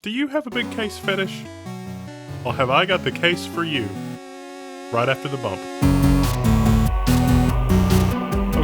Do you have a big case fetish? Well, have I got the case for you? Right after the bump.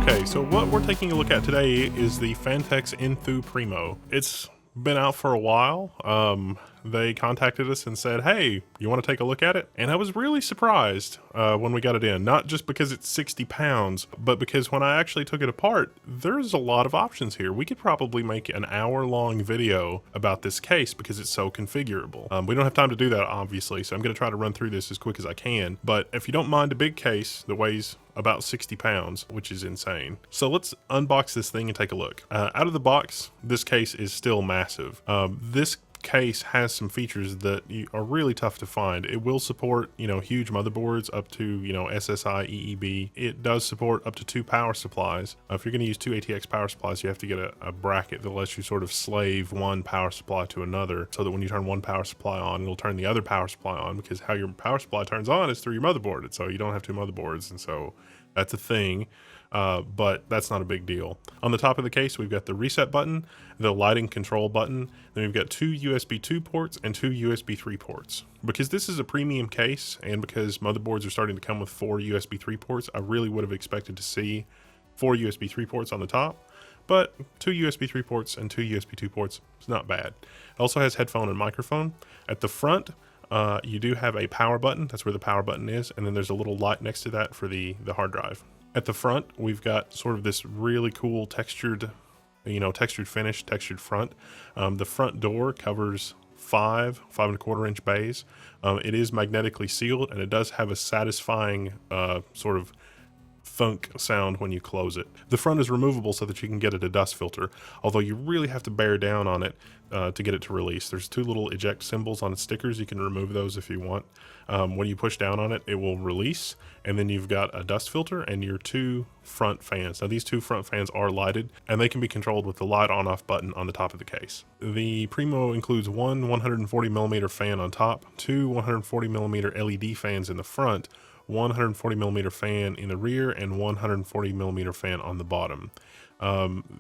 Okay, so what we're taking a look at today is the Phanteks Enthoo Primo. It's been out for a while. They contacted us and said, hey, you want to take a look at it? And I was really surprised when we got it in, not just because it's 60 pounds, but because when I actually took it apart, there's a lot of options here. We could probably make an hour-long video about this case because it's so configurable. We don't have time to do that, obviously, so I'm going to try to run through this as quick as I can. But if you don't mind a big case that weighs about 60 pounds, which is insane. So let's unbox this thing and take a look. Out of the box, this case is still massive. This case has some features that are really tough to find. It will support, huge motherboards up to, SSI, EEB. It does support up to 2 power supplies. If you're going to use 2 ATX power supplies, you have to get a bracket that lets you sort of slave one power supply to another, so that when you turn one power supply on, it'll turn the other power supply on, because how your power supply turns on is through your motherboard. And so you don't have 2 motherboards. And so that's a thing. But that's not a big deal. On the top of the case, we've got the reset button, the lighting control button, then we've got 2 USB 2 ports and 2 USB 3 ports. Because this is a premium case, and because motherboards are starting to come with 4 USB 3 ports, I really would have expected to see 4 USB 3 ports on the top, but 2 USB 3 ports and 2 USB 2 ports is not bad. It also has headphone and microphone. At the front, you do have a power button. That's where the power button is, and then there's a little light next to that for the hard drive. At the front, we've got sort of this really cool textured finish, textured front. The front door covers 5 5¼ inch bays. It is magnetically sealed, and it does have a satisfying sort of thunk sound when you close it. The front is removable so that you can get at a dust filter, although you really have to bear down on it to get it to release. There's 2 little eject symbols on its stickers. You can remove those if you want. When you push down on it, it will release, and then you've got a dust filter and your 2 front fans. Now these 2 front fans are lighted, and they can be controlled with the light on-off button on the top of the case. The Primo includes one 140mm fan on top, 2 140mm LED fans in the front, 140mm fan in the rear, and 140mm fan on the bottom.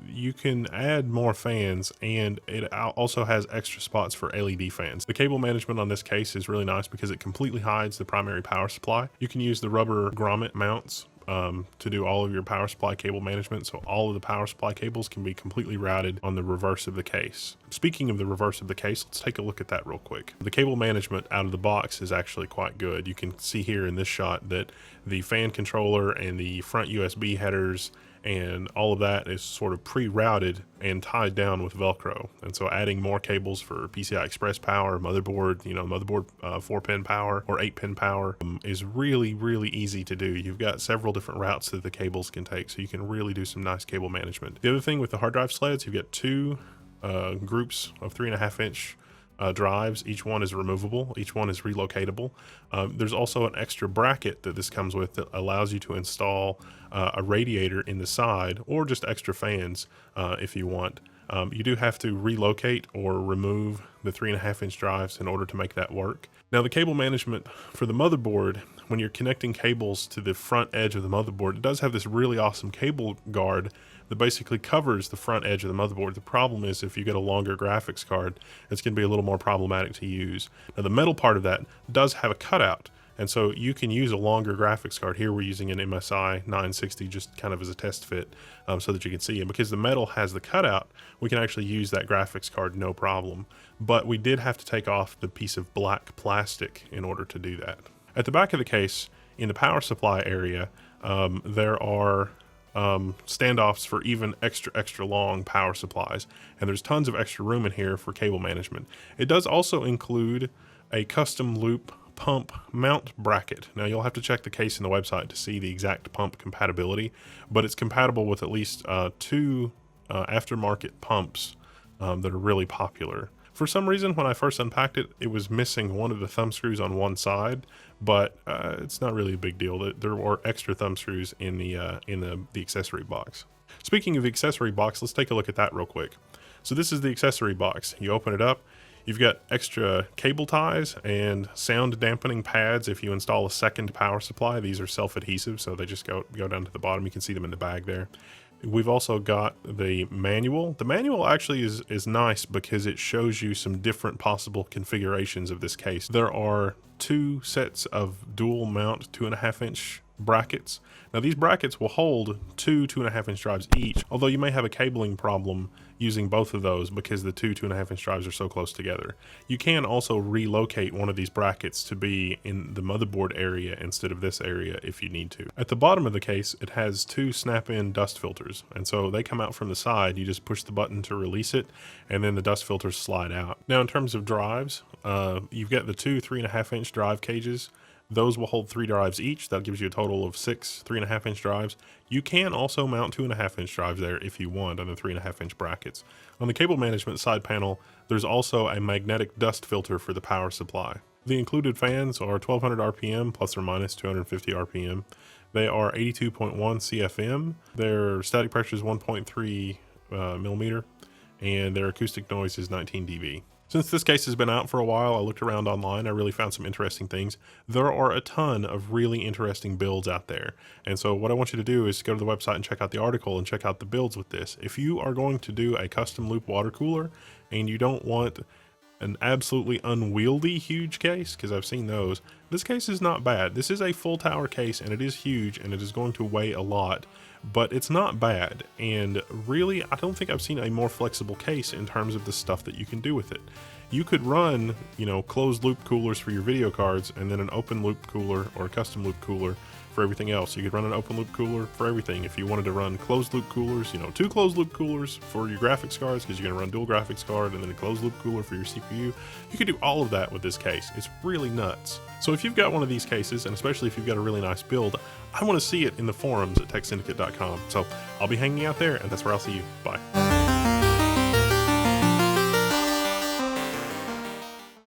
You can add more fans, and it also has extra spots for LED fans. The cable management on this case is really nice because it completely hides the primary power supply. You can use the rubber grommet mounts to do all of your power supply cable management, so all of the power supply cables can be completely routed on the reverse of the case. Speaking of the reverse of the case, let's take a look at that real quick. The cable management out of the box is actually quite good. You can see here in this shot that the fan controller and the front USB headers and all of that is sort of pre-routed and tied down with Velcro. And so adding more cables for PCI Express power, motherboard, 4-pin power or 8-pin power is really, really easy to do. You've got several different routes that the cables can take, so you can really do some nice cable management. The other thing with the hard drive sleds, you've got 2 groups of 3.5-inch drives. Each one is removable, each one is relocatable. There's also an extra bracket that this comes with that allows you to install a radiator in the side, or just extra fans if you want. You do have to relocate or remove the 3.5-inch drives in order to make that work. Now the cable management for the motherboard, when you're connecting cables to the front edge of the motherboard, it does have this really awesome cable guard that basically covers the front edge of the motherboard. The problem is if you get a longer graphics card, it's going to be a little more problematic to use. Now the metal part of that does have a cutout, and so you can use a longer graphics card. Here we're using an MSI 960 just kind of as a test fit so that you can see. And because the metal has the cutout, we can actually use that graphics card no problem. But we did have to take off the piece of black plastic in order to do that. At the back of the case, in the power supply area, there are standoffs for even extra long power supplies, and there's tons of extra room in here for cable management. It does also include a custom loop pump mount bracket. Now you'll have to check the case in the website to see the exact pump compatibility, but it's compatible with at least 2 aftermarket pumps that are really popular. For some reason, when I first unpacked it, it was missing one of the thumb screws on one side, but it's not really a big deal. There are extra thumb screws in the accessory box. Speaking of the accessory box, let's take a look at that real quick. So this is the accessory box. You open it up, you've got extra cable ties and sound dampening pads if you install a second power supply. These are self-adhesive, so they just go down to the bottom. You can see them in the bag there. We've also got the manual. The manual actually is nice because it shows you some different possible configurations of this case. There are 2 sets of dual mount 2.5-inch brackets. Now these brackets will hold 2 2.5-inch drives each, although you may have a cabling problem using both of those because the 2 2.5-inch drives are so close together. You can also relocate one of these brackets to be in the motherboard area instead of this area if you need to. At the bottom of the case, it has 2 snap-in dust filters, and so they come out from the side. You just push the button to release it, and then the dust filters slide out. Now in terms of drives, you've got the 2 3.5-inch drive cages. Those will hold 3 drives each. That gives you a total of 6 3.5-inch drives. You can also mount 2.5-inch drives there if you want on the 3.5-inch brackets. On the cable management side panel, there's also a magnetic dust filter for the power supply. The included fans are 1200 RPM plus or minus 250 RPM. They are 82.1 CFM. Their static pressure is 1.3 millimeter, and their acoustic noise is 19 dB. Since this case has been out for a while, I looked around online. I really found some interesting things. There are a ton of really interesting builds out there. And so what I want you to do is go to the website and check out the article and check out the builds with this. If you are going to do a custom loop water cooler and you don't want an absolutely unwieldy huge case, because I've seen those, this case is not bad. This is a full tower case and it is huge and it is going to weigh a lot, but it's not bad. And really, I don't think I've seen a more flexible case in terms of the stuff that you can do with it. You could run, you know, closed loop coolers for your video cards and then an open loop cooler or a custom loop cooler for everything else. You could run an open loop cooler for everything. If you wanted to run closed loop coolers, you know, 2 closed loop coolers for your graphics cards because you're going to run dual graphics card, and then a closed loop cooler for your CPU, you could do all of that with this case. It's really nuts. So if you've got one of these cases, and especially if you've got a really nice build, I want to see it in the forums at techsyndicate.com. So I'll be hanging out there, and that's where I'll see you. Bye.